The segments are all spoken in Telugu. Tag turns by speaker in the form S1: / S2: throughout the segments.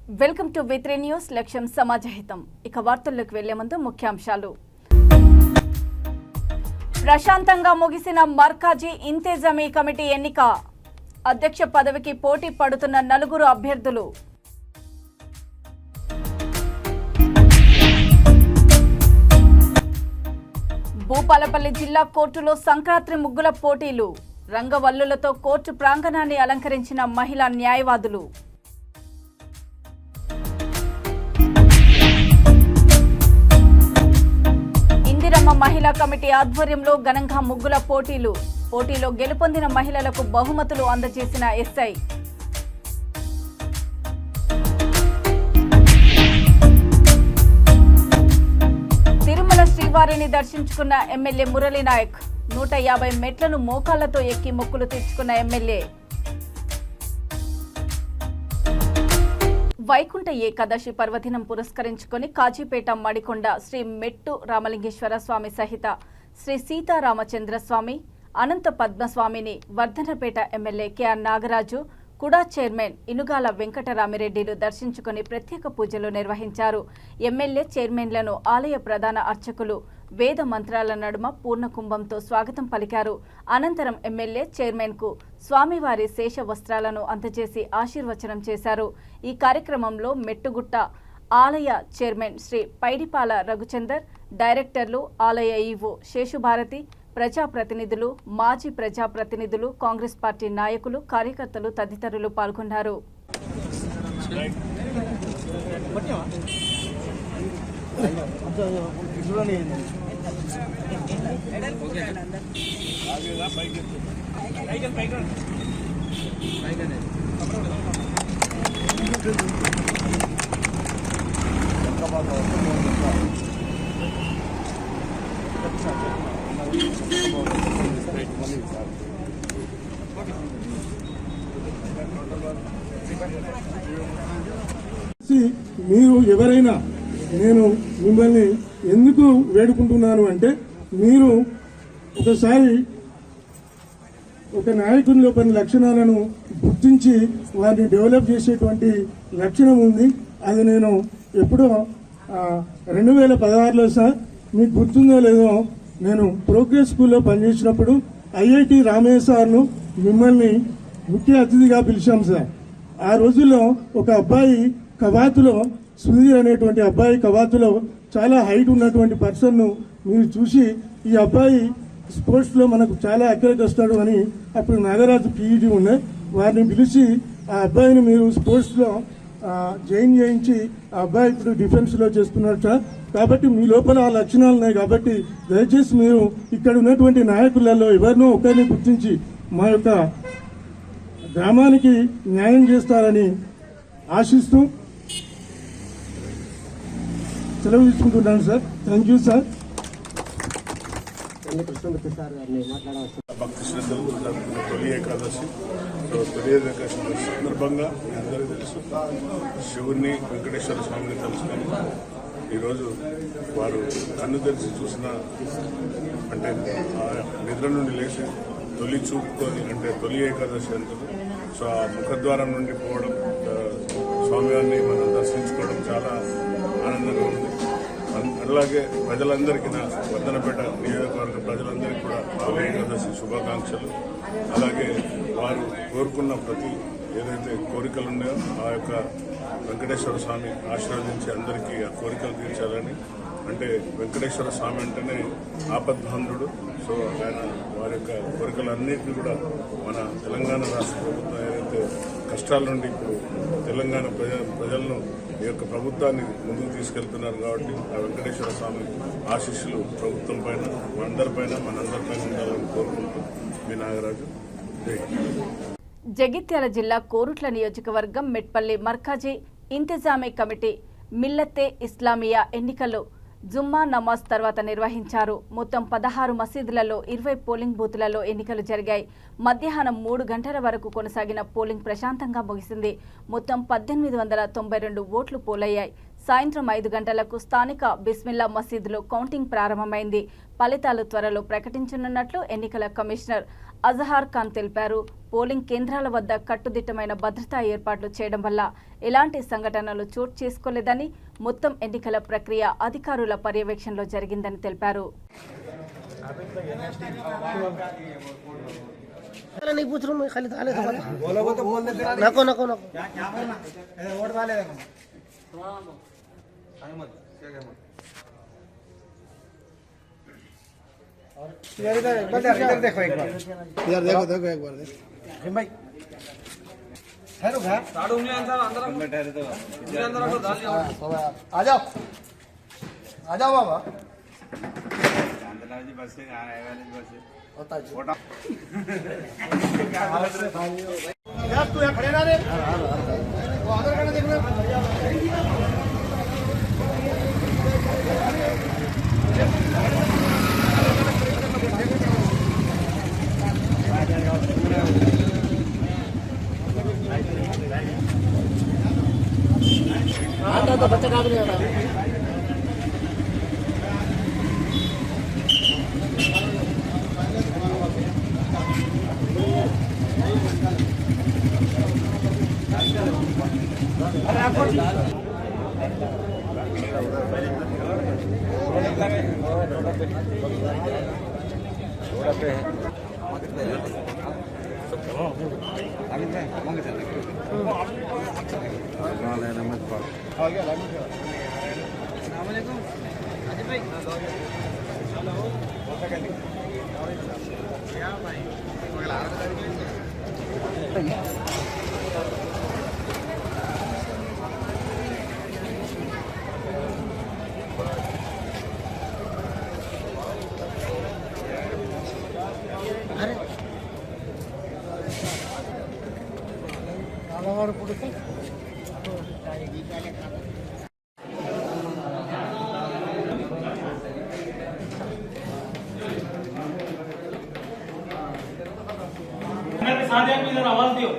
S1: వెల్కమ్ టు V3 న్యూస్ లక్ష్యం సమాజహితం. ఇక వార్తల్లోకి వెళ్లే ముందు ముఖ్యాంశాలు. ప్రశాంతంగా ముగిసిన మర్కాజీ ఇంతేజామీ కమిటీ ఎన్నిక. అధ్యక్ష పదవికి పోటీ పడుతున్న 4 అభ్యర్థులు. భూపాలపల్లి జిల్లా కోర్టులో సంక్రాంతి ముగ్గుల పోటీలు. రంగవల్లులతో కోర్టు ప్రాంగణాన్ని అలంకరించిన మహిళా న్యాయవాదులు. ఇందిరమ్మ మహిళా కమిటీ ఆధ్వర్యంలో ఘనంగా ముగ్గుల పోటీలు. పోటీలో గెలుపొందిన మహిళలకు బహుమతులు అందజేసిన ఎస్ఐ. తిరుమల శ్రీవారిని దర్శించుకున్న ఎమ్మెల్యే మురళీ నాయక్. 150 మెట్లను మోకాళ్లతో ఎక్కి మొక్కులు తీర్చుకున్న ఎమ్మెల్యే. వైకుంఠ ఏకాదశి పర్వదినం పురస్కరించుకొని కాజీపేట మడికొండ శ్రీ మెట్టు రామలింగేశ్వర స్వామి సహిత శ్రీ సీతారామచంద్ర స్వామి అనంత పద్మస్వామిని వర్ధనపేట ఎమ్మెల్యే కెఆర్ నాగరాజు, కుడా చైర్మన్ ఇనుగాల వెంకటరామిరెడ్డిలు దర్శించుకుని ప్రత్యేక పూజలు నిర్వహించారు. ఎమ్మెల్యే చైర్మన్లను ఆలయ ప్రధాన అర్చకులు వేద మంత్రాల నడుమ పూర్ణకుంభంతో స్వాగతం పలికారు. అనంతరం ఎమ్మెల్యే చైర్మన్కు స్వామివారి శేష వస్త్రాలను అందజేసి ఆశీర్వచనం చేశారు. ఈ కార్యక్రమంలో మెట్టుగుట్ట ఆలయ చైర్మన్ శ్రీ పైడిపాల రఘుచందర్, డైరెక్టర్లు, ఆలయ ఈవో శేషుభారతి, ప్రజాప్రతినిధులు, మాజీ ప్రజాప్రతినిధులు, కాంగ్రెస్ పార్టీ నాయకులు, కార్యకర్తలు తదితరులు పాల్గొన్నారు.
S2: మీరు ఎవరైనా నేను మిమ్మల్ని ఎందుకు వేడుకుంటున్నాను అంటే, మీరు ఒకసారి ఒక నాయకుని లోపల లక్షణాలను గుర్తించి వారిని డెవలప్ చేసేటువంటి లక్షణం ఉంది. అది నేను ఎప్పుడో 2016లో సార్, మీకు గుర్తుందో లేదో, నేను ప్రోగ్రెస్ స్కూల్లో పనిచేసినప్పుడు ఐఐటి రామయ్య సార్ను మిమ్మల్ని ముఖ్య అతిథిగా పిలిచాం సార్. ఆ రోజుల్లో ఒక అబ్బాయి కవాతులో, సుధీర్ అనేటువంటి అబ్బాయి కవాతులో చాలా హైట్ ఉన్నటువంటి పర్సన్ను మీరు చూసి, ఈ అబ్బాయి స్పోర్ట్స్లో మనకు చాలా అక్కడికి వస్తాడు అని అప్పుడు నాగరాజు పీఈటీ ఉన్నాయి, వారిని పిలిచి ఆ అబ్బాయిని మీరు స్పోర్ట్స్లో జాయిన్ చేయించి ఆ అబ్బాయి ఇప్పుడు డిఫెన్స్లో చేస్తున్నాడు సార్. కాబట్టి మీ లోపల ఆ లక్షణాలు ఉన్నాయి. కాబట్టి దయచేసి మీరు ఇక్కడ ఉన్నటువంటి నాయకులలో ఎవరినో ఒకరిని గుర్తించి మా యొక్క గ్రామానికి న్యాయం చేస్తారని ఆశిస్తూ సెలవు తీసుకుంటున్నాను సార్. Thank you sir.
S3: భక్తి శ్రద్ధలు జరుపుకున్న తొలి ఏకాదశి. తొలి ఏకాదశి సందర్భంగా మీ అందరికీ తెలుసు, శివుణ్ణి వెంకటేశ్వర స్వామిని తెలుసుకొని ఈరోజు వారు కన్ను తెరిచి చూసిన, అంటే నిద్ర నుండి లేచి తొలి చూపుకొని, అంటే తొలి ఏకాదశి అంటారు. సో ఆ ముఖద్వారం నుండి పోవడం, స్వామివారిని మనం దర్శించుకోవడం చాలా ఆనందంగా ఉంది. అలాగే ప్రజలందరికీ, నా వర్ధనపేట నియోజకవర్గ ప్రజలందరికీ కూడా తొలి ఏకాదశి శుభాకాంక్షలు. అలాగే వారు కోరుకున్న ప్రతి ఏదైతే కోరికలు ఉన్నాయో ఆ యొక్క వెంకటేశ్వర స్వామి ఆశీర్వదించి అందరికీ ఆ కోరికలు తీర్చాలని. అంటే వెంకటేశ్వర స్వామి అంటేనే ఆపద్బాంధుడు. సో ఆయన వారి యొక్క కోరికలన్నింటినీ కూడా మన తెలంగాణ రాష్ట్ర ప్రభుత్వం ఏదైతే కష్టాల నుండి ఇప్పుడు తెలంగాణ ప్రజలను ఈ యొక్క ప్రభుత్వాన్ని ముందుకు తీసుకెళ్తున్నారు. కాబట్టి ఆ వెంకటేశ్వర స్వామి ఆశీస్సులు ప్రభుత్వం పైన, మనందరిపైన ఉండాలని కోరుకుంటూ మీ నాగరాజు.
S1: జగిత్యాల జిల్లా కోరుట్ల నియోజకవర్గం మెట్పల్లి మర్కాజీ ఇంతజామీ కమిటీ మిల్లతే ఇస్లామియా ఎన్నికలు జుమ్మా నమాజ్ తర్వాత నిర్వహించారు. మొత్తం 16 మసీదులలో 20 పోలింగ్ బూతులలో ఎన్నికలు జరిగాయి. మధ్యాహ్నం 3 గంటల వరకు కొనసాగిన పోలింగ్ ప్రశాంతంగా ముగిసింది. మొత్తం 1892 ఓట్లు పోలయ్యాయి. సాయంత్రం 5 గంటలకు స్థానిక బిస్మిల్లా మసీదులో కౌంటింగ్ ప్రారంభమైంది. ఫలితాలు త్వరలో ప్రకటించనున్నట్లు ఎన్నికల కమిషనర్ అజహార్ ఖాన్ తెలిపారు. పోలింగ్ కేంద్రాల వద్ద కట్టుదిట్టమైన భద్రతా ఏర్పాట్లు చేయడం వల్ల ఎలాంటి సంఘటనలు చోటు చేసుకోలేదని, మొత్తం ఎన్నికల ప్రక్రియ అధికారుల పర్యవేక్షణలో జరిగిందని తెలిపారు.
S4: नहीं पूछ रहा हूँ मैं, खाली ताले तो बोलो वो तो बोल देते नको नको नको क्या करना है वोट डाले मत क्या क्या और इधर देखो एक बार, इधर देखो देखो एक बार देखो भाई ठहरो घर साड़ उंगली अंदर अंदर में ठहरे तो उंगली अंदर को डाल दिया आ जाओ बाबा चांदलाजी बस से आ रहा है वाली बस से होता है छोटा यार तू यहां खड़े ना रे वो आधार कार्ड देखना आता तो बच्चा काट नहीं होता आवाज दियो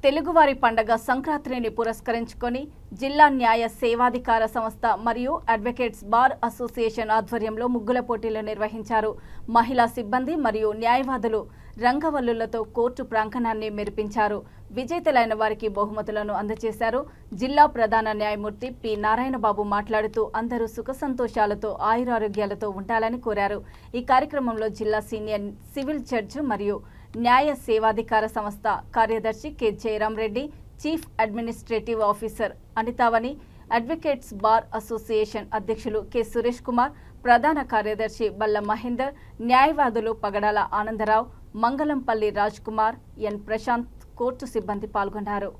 S1: తెలుగువారి పండగ సంక్రాంతిని పురస్కరించుకొని జిల్లా న్యాయ సేవాధికార సంస్థ మరియు అడ్వకేట్స్ బార్ అసోసియేషన్ ఆధ్వర్యంలో ముగ్గుల పోటీలు నిర్వహించారు. మహిళా సిబ్బంది మరియు న్యాయవాదులు రంగవల్లులతో కోర్టు ప్రాంగణాన్ని మెరిపించారు. విజేతలైన వారికి బహుమతులను అందజేశారు. జిల్లా ప్రధాన న్యాయమూర్తి పి నారాయణబాబు మాట్లాడుతూ అందరూ సుఖ సంతోషాలతో ఆయురారోగ్యాలతో ఉండాలని కోరారు. ఈ కార్యక్రమంలో జిల్లా సీనియర్ సివిల్ జడ్జి మరియు న్యాయ సేవాధికార సంస్థ కార్యదర్శి K Jayaram Reddy, chief administrative officer Anitavani, advocates bar association అధ్యక్షులు కె సురేష్ కుమార్, ప్రధాన కార్యదర్శి బల్ల మహేందర్, న్యాయవాదులు పగడాల ఆనందరావు, మంగళంపల్లి రాజ్ కుమార్, ఎన్ ప్రశాంత్, కోర్టు సిబ్బంది పాల్గొన్నారు.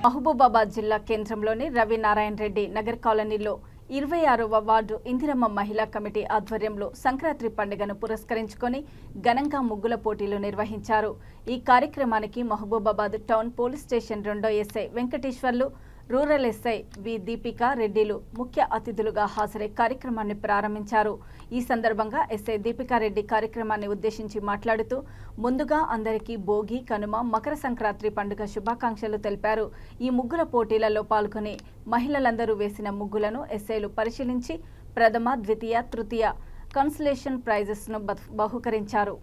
S1: మహబూబాబాద్ జిల్లా కేంద్రంలోని రవి నారాయణ రెడ్డి నగర్ కాలనీలో 26వ వార్డు ఇందిరమ్మ మహిళా కమిటీ ఆధ్వర్యంలో సంక్రాంతి పండుగను పురస్కరించుకొని ఘనంగా ముగ్గుల పోటీలు నిర్వహించారు. ఈ కార్యక్రమానికి మహబూబాబాద్ టౌన్ పోలీస్ స్టేషన్ 2వ SI Venkateswarlu, rural SI V Deepika రెడ్డిలు ముఖ్య అతిథులుగా హాజరై కార్యక్రమాన్ని ప్రారంభించారు. ఈ సందర్భంగా ఎస్ఐ దీపికారెడ్డి కార్యక్రమాన్ని ఉద్దేశించి మాట్లాడుతూ ముందుగా అందరికీ భోగి, కనుమ, మకర సంక్రాంతి పండుగ శుభాకాంక్షలు తెలిపారు. ఈ ముగ్గుల పోటీలలో పాల్గొని మహిళలందరూ వేసిన ముగ్గులను ఎస్ఐలు పరిశీలించి ప్రథమ, ద్వితీయ, తృతీయ కన్సలేషన్ ప్రైజెస్ను బహుకరించారు.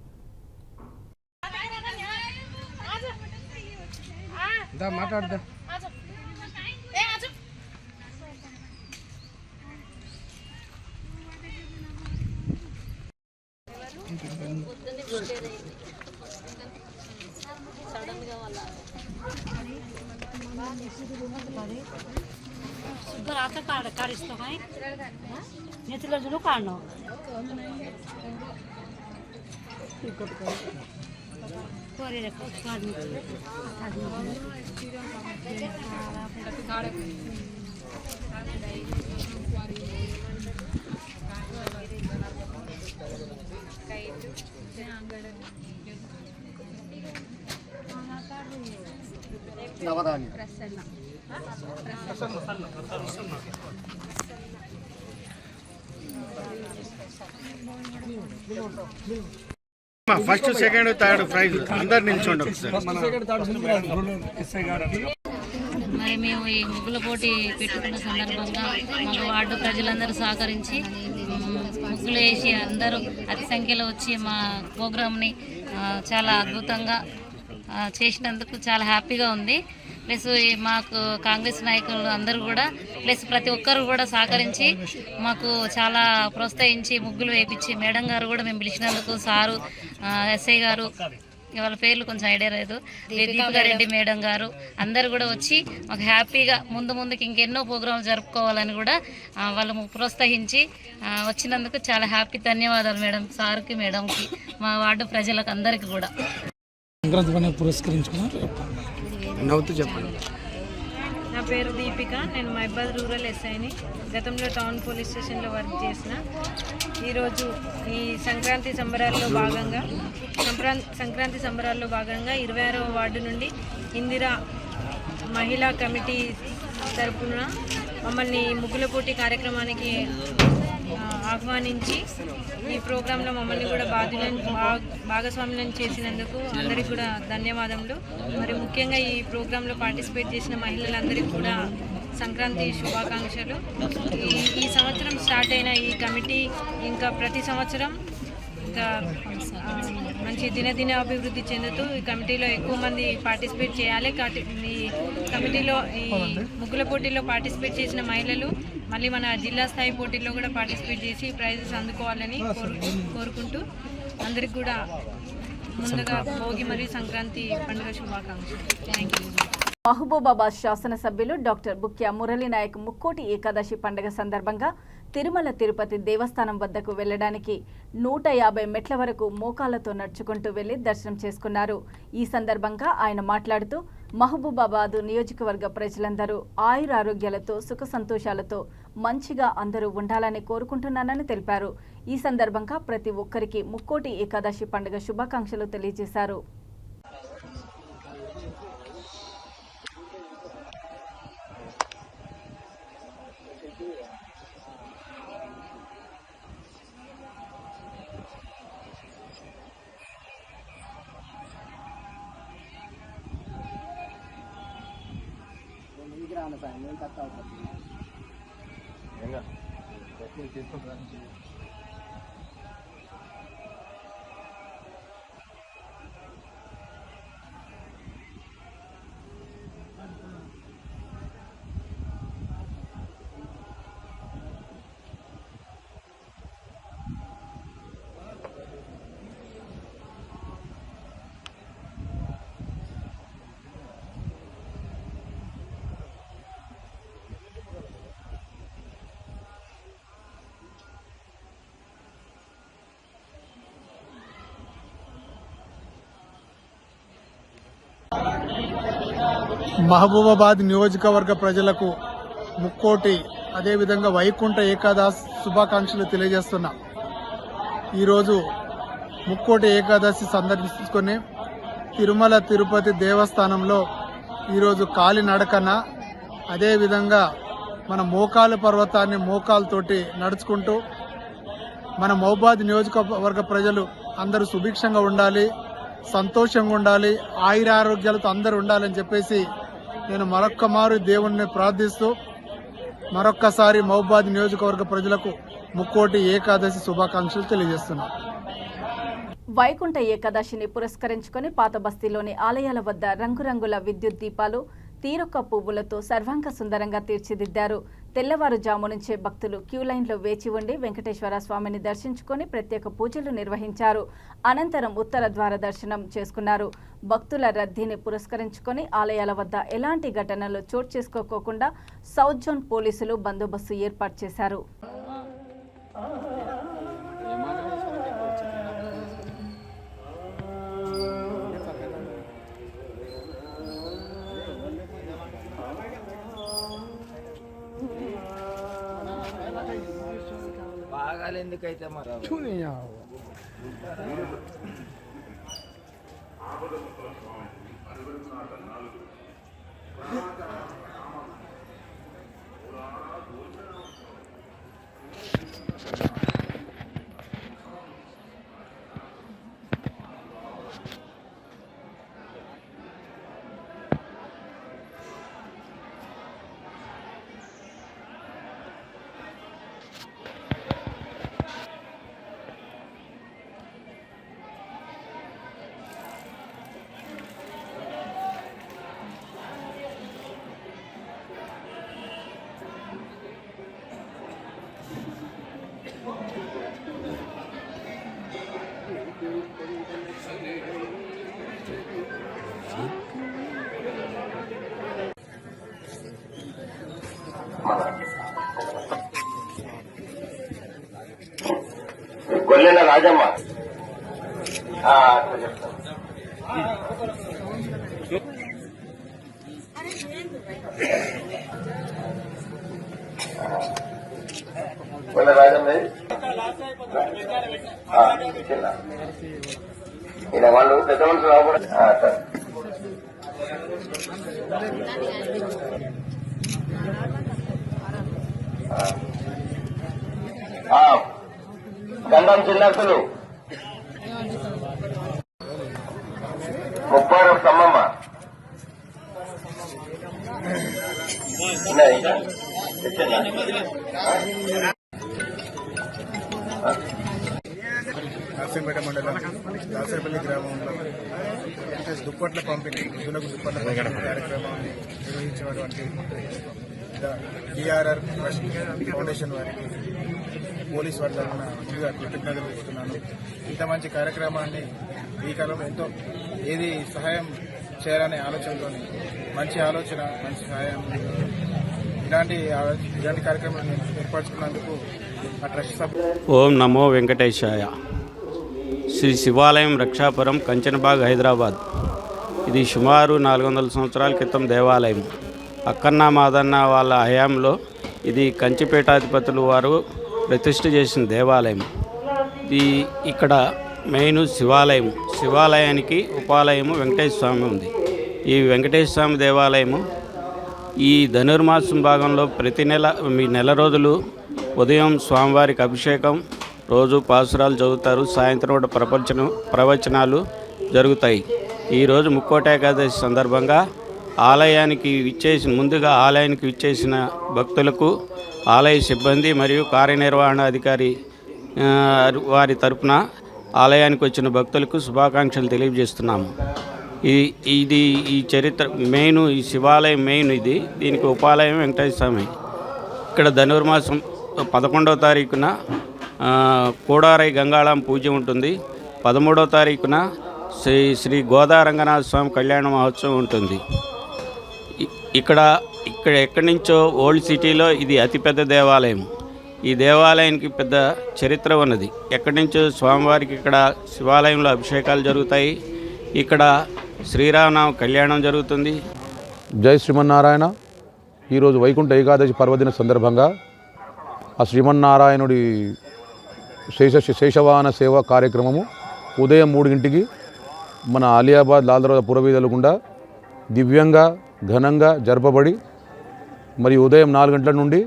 S5: ఫస్ట్ సెకండ్ థర్డ్ ప్రైజ్ అందరు నిల్చోండి.
S6: మరి మేము ఈ ముగ్గుల పోటీ పెట్టుకున్న సందర్భంగా మా వార్డు ప్రజలందరూ సహకరించి ముగ్గులు వేసి అందరూ అతి సంఖ్యలో వచ్చి మా ప్రోగ్రామ్ని చాలా అద్భుతంగా చేసినందుకు చాలా హ్యాపీగా ఉంది. ప్లస్ మాకు కాంగ్రెస్ నాయకులు అందరూ కూడా ప్లస్ ప్రతి ఒక్కరు కూడా సహకరించి మాకు చాలా ప్రోత్సహించి ముగ్గులు వేయించి మేడం గారు కూడా మేము పిలిచినందుకు సారు ఎస్ఐ గారు వాళ్ళ పేర్లు కొంచెం ఐడియా లేదు, దీపికారెడ్డి మేడం గారు అందరు కూడా వచ్చి మాకు హ్యాపీగా ముందుకి ఇంకెన్నో ప్రోగ్రాంలు జరుపుకోవాలని కూడా వాళ్ళు ప్రోత్సహించి వచ్చినందుకు చాలా హ్యాపీ. ధన్యవాదాలు మేడం, సార్కి, మేడంకి, మా వార్డు ప్రజలకు అందరికీ కూడా.
S5: నవ్వుతూ చెప్పండి.
S7: నా పేరు దీపిక, నేను మైబాద్ రూరల్ ఎస్ఐని. గతంలో టౌన్ పోలీస్ స్టేషన్లో వర్క్ చేసిన. ఈరోజు ఈ సంక్రాంతి సంబరాల్లో భాగంగా 26వ వార్డు నుండి ఇందిరా మహిళా కమిటీ తరపున మమ్మల్ని ముగ్గుల పోటీ కార్యక్రమానికి ఆహ్వానించి ఈ ప్రోగ్రాంలో మమ్మల్ని కూడా భాగస్వాములను చేసినందుకు అందరికీ కూడా ధన్యవాదములు. మరి ముఖ్యంగా ఈ ప్రోగ్రాంలో పార్టిసిపేట్ చేసిన మహిళలందరికీ కూడా సంక్రాంతి శుభాకాంక్షలు. ఈ సంవత్సరం స్టార్ట్ అయిన ఈ కమిటీ ఇంకా ప్రతి సంవత్సరం ఇంకా మంచి దినదిన అభివృద్ధి చెందుతూ ఈ కమిటీలో ఎక్కువ మంది పార్టిసిపేట్ చేయాలి. ఈ కమిటీలో ఈ ముగ్గుల పోటీలో పార్టిసిపేట్ చేసిన మహిళలు మళ్ళీ మన జిల్లా స్థాయి పోటీల్లో కూడా పార్టిసిపేట్ చేసి ప్రైజెస్ అందుకోవాలని కోరుకుంటూ అందరికి కూడా ముందుగా భోగి మరియు సంక్రాంతి పండుగ శుభాకాంక్షలు. Thank you.
S1: మహబూబాబాద్ శాసనసభ్యులు డాక్టర్ బుక్య మురళీనాయక్ ముక్కోటి ఏకాదశి పండుగ సందర్భంగా తిరుమల తిరుపతి దేవస్థానం వద్దకు వెళ్లడానికి 150 మెట్ల వరకు మోకాళ్లతో నడుచుకుంటూ వెళ్లి దర్శనం చేసుకున్నారు. ఈ సందర్భంగా ఆయన మాట్లాడుతూ మహబూబాబాద్ నియోజకవర్గ ప్రజలందరూ ఆయురారోగ్యాలతో సుఖ సంతోషాలతో మంచిగా అందరూ ఉండాలని కోరుకుంటున్నానని తెలిపారు. ఈ సందర్భంగా ప్రతి ఒక్కరికి ముక్కోటి ఏకాదశి పండుగ శుభాకాంక్షలు తెలియజేశారు.
S8: మహబూబాబాద్ నియోజకవర్గ ప్రజలకు ముక్కోటి అదేవిధంగా వైకుంఠ ఏకాదశి శుభాకాంక్షలు తెలియజేస్తున్నా. ఈరోజు ముక్కోటి ఏకాదశి సందర్శించుకొని తిరుమల తిరుపతి దేవస్థానంలో ఈరోజు కాలినడకన అదేవిధంగా మన మోకాలు పర్వతాన్ని మోకాలతోటి నడుచుకుంటూ మన మహబూబాబాద్ నియోజకవర్గ ప్రజలు అందరూ సుభిక్షంగా ఉండాలి, సంతోషంగా ఉండాలి, ఆయురారోగ్యాలతో అందరూ ఉండాలని చెప్పేసి నేను మరొక్కమారు దేవుణ్ణి ప్రార్థిస్తూ మరొక్కసారి మహబూబాబాద్ నియోజకవర్గ ప్రజలకు ముక్కోటి ఏకాదశి శుభాకాంక్షలు తెలియజేస్తున్నాం.
S1: వైకుంఠ ఏకాదశిని పురస్కరించుకొని పాత బస్తీలోని ఆలయాల వద్ద రంగురంగుల విద్యుత్ దీపాలు, తీరొక్క పువ్వులతో సర్వాంగ సుందరంగా తీర్చిదిద్దారు. తెల్లవారుజాము నుంచే భక్తులు క్యూ లైన్లో వేచి ఉండి వెంకటేశ్వర స్వామిని దర్శించుకొని ప్రత్యేక పూజలు నిర్వహించారు. అనంతరం ఉత్తర ద్వార దర్శనం చేసుకున్నారు. భక్తుల రద్దీని పురస్కరించుకొని ఆలయాల వద్ద ఎలాంటి ఘటనలు చోటు చేసుకోకుండా సౌత్ జోన్ పోలీసులు బందోబస్తు ఏర్పాటు చేశారు.
S4: ఎందుకైతే మరి
S9: గొల్లెల రాజమ్మ గొల్లెల రాజమ్మ ఈయన వాళ్ళు పెద్ద మనుషులు రాకూడదు. సార్ గంధం చిన్నర్సులు ముప్పారు సమ్మమ్మ
S8: నర్సంపేట మండలం దాసరపల్లి గ్రామంలో దుప్పట్ల పంపిణీ దునకు దుప్పట్ల పంపిణీ కార్యక్రమాన్ని నిర్వహించినటువంటి DRR ట్రస్ట్ ఫౌండేషన్ వారికి పోలీస్ వారి తరఫున ముందుగా కృతజ్ఞతలు ఇస్తున్నాను. ఇంత మంచి కార్యక్రమాన్ని ఈ కాలంలో ఎంతో ఏది సహాయం చేయాలనే ఆలోచనతో మంచి ఆలోచన, మంచి సహాయం ఇలాంటి కార్యక్రమాన్ని ఏర్పరచుకున్నందుకు ఆ ట్రస్ట్ సభ్యులు.
S5: ఓం నమో వెంకటేశాయ. శ్రీ శివాలయం రక్షాపురం, కంచనబాగ్, హైదరాబాద్. ఇది సుమారు 400 సంవత్సరాల క్రితం దేవాలయం. అక్కన్న మాదన్న వాళ్ళ హయాంలో ఇది కంచిపేటాధిపతులు వారు ప్రతిష్ఠ చేసిన దేవాలయం. ఇక్కడ మెయిన్ శివాలయానికి ఉపాలయము వెంకటేశ్వర స్వామి ఉంది. ఈ వెంకటేశ్వర స్వామి దేవాలయము ఈ ధనుర్మాసం భాగంలో ప్రతి నెల రోజులు ఉదయం స్వామివారికి అభిషేకం, రోజు పాసురాలు చదువుతారు, సాయంత్రం కూడా ప్రవచనాలు జరుగుతాయి. ఈరోజు ముక్కోటి ఏకాదశి సందర్భంగా ముందుగా ఆలయానికి విచ్చేసిన భక్తులకు ఆలయ సిబ్బంది మరియు కార్యనిర్వహణాధికారి వారి తరపున ఆలయానికి వచ్చిన భక్తులకు శుభాకాంక్షలు తెలియజేస్తున్నాము. ఈ చరిత్ర మెయిన్, ఈ శివాలయం మెయిన్ దీనికి ఉపాలయం వెంకటేశ్వర స్వామి. ఇక్కడ ధనుర్మాసం 11వ తారీఖున కోడారై గంగాళం పూజ ఉంటుంది. 13వ తారీఖున శ్రీ గోదారంగనాథ స్వామి కళ్యాణ మహోత్సవం ఉంటుంది. ఇక్కడ ఎక్కడి నుంచో ఓల్డ్ సిటీలో ఇది అతిపెద్ద దేవాలయం. ఈ దేవాలయానికి పెద్ద చరిత్ర ఉన్నది. ఎక్కడి నుంచో స్వామివారికి ఇక్కడ శివాలయంలో అభిషేకాలు జరుగుతాయి. ఇక్కడ శ్రీరామనామ కళ్యాణం జరుగుతుంది.
S10: జై శ్రీమన్నారాయణ. ఈరోజు వైకుంఠ ఏకాదశి పర్వదిన సందర్భంగా ఆ శ్రీమన్నారాయణుడి శేషవాహన సేవ కార్యక్రమము ఉదయం 3 గంటలకి మన ఆలియాబాద్ లాల్దర్వాజా పురవీధుల గుండా దివ్యంగా ఘనంగా జరపబడి, మరి ఉదయం 4 గంటల నుండి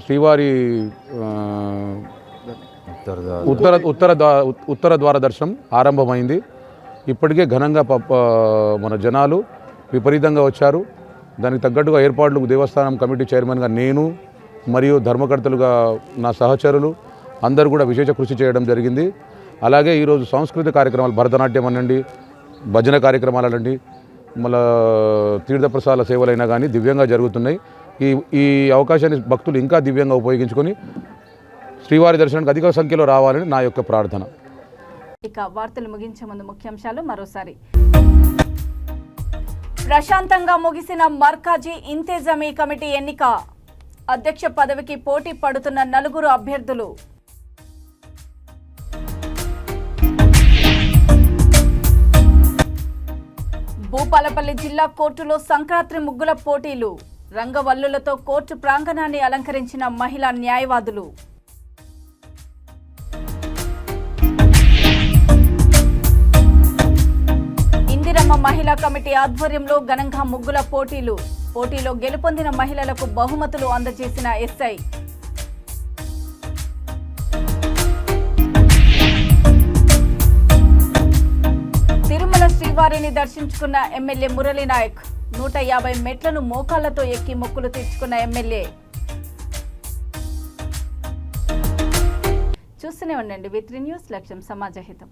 S10: శ్రీవారి ఉత్తర ద్వార దర్శనం ఆరంభమైంది. ఇప్పటికే ఘనంగా మన జనాలు విపరీతంగా వచ్చారు. దానికి తగ్గట్టుగా ఏర్పాట్లు దేవస్థానం కమిటీ చైర్మన్గా నేను, మరియు ధర్మకర్తలుగా నా సహచరులు అందరూ కూడా విశేష కృషి చేయడం జరిగింది. అలాగే ఈరోజు సాంస్కృతిక కార్యక్రమాలు భరతనాట్యం అనండి, భజన కార్యక్రమాలు అనండి, మళ్ళా తీర్థప్రసాద సేవలైనా కానీ దివ్యంగా జరుగుతున్నాయి. ఈ అవకాశాన్ని భక్తులు ఇంకా దివ్యంగా ఉపయోగించుకొని శ్రీవారి దర్శనానికి అధిక సంఖ్యలో రావాలని నా యొక్క ప్రార్థన.
S1: ఇక వార్తలు ముగించే ముందు ముఖ్యాంశాలు మరోసారి. ప్రశాంతంగా ముగిసిన మర్కాజీ ఇంతేజామీ కమిటీ ఎన్నిక. అధ్యక్ష పదవికి పోటీ పడుతున్న 4 అభ్యర్థులు. భూపాలపల్లి జిల్లా కోర్టులో సంక్రాంతి ముగ్గుల పోటీలు. రంగవల్లులతో కోర్టు ప్రాంగణాన్ని అలంకరించిన మహిళా న్యాయవాదులు. ఇందిరమ్మ మహిళా కమిటీ ఆధ్వర్యంలో ఘనంగా ముగ్గుల పోటీలు. పోటీలో గెలుపొందిన మహిళలకు బహుమతులు అందజేసిన ఎస్ఐ. తిరుమల శ్రీవారిని దర్శించుకున్న ఎమ్మెల్యే మురళీ నాయక్. 150 మెట్లను మోకాళ్లతో ఎక్కి మొక్కులు తీర్చుకున్న ఎమ్మెల్యే. చూస్తూనే ఉండండి V3 న్యూస్, లక్ష్యం సమాజహితం.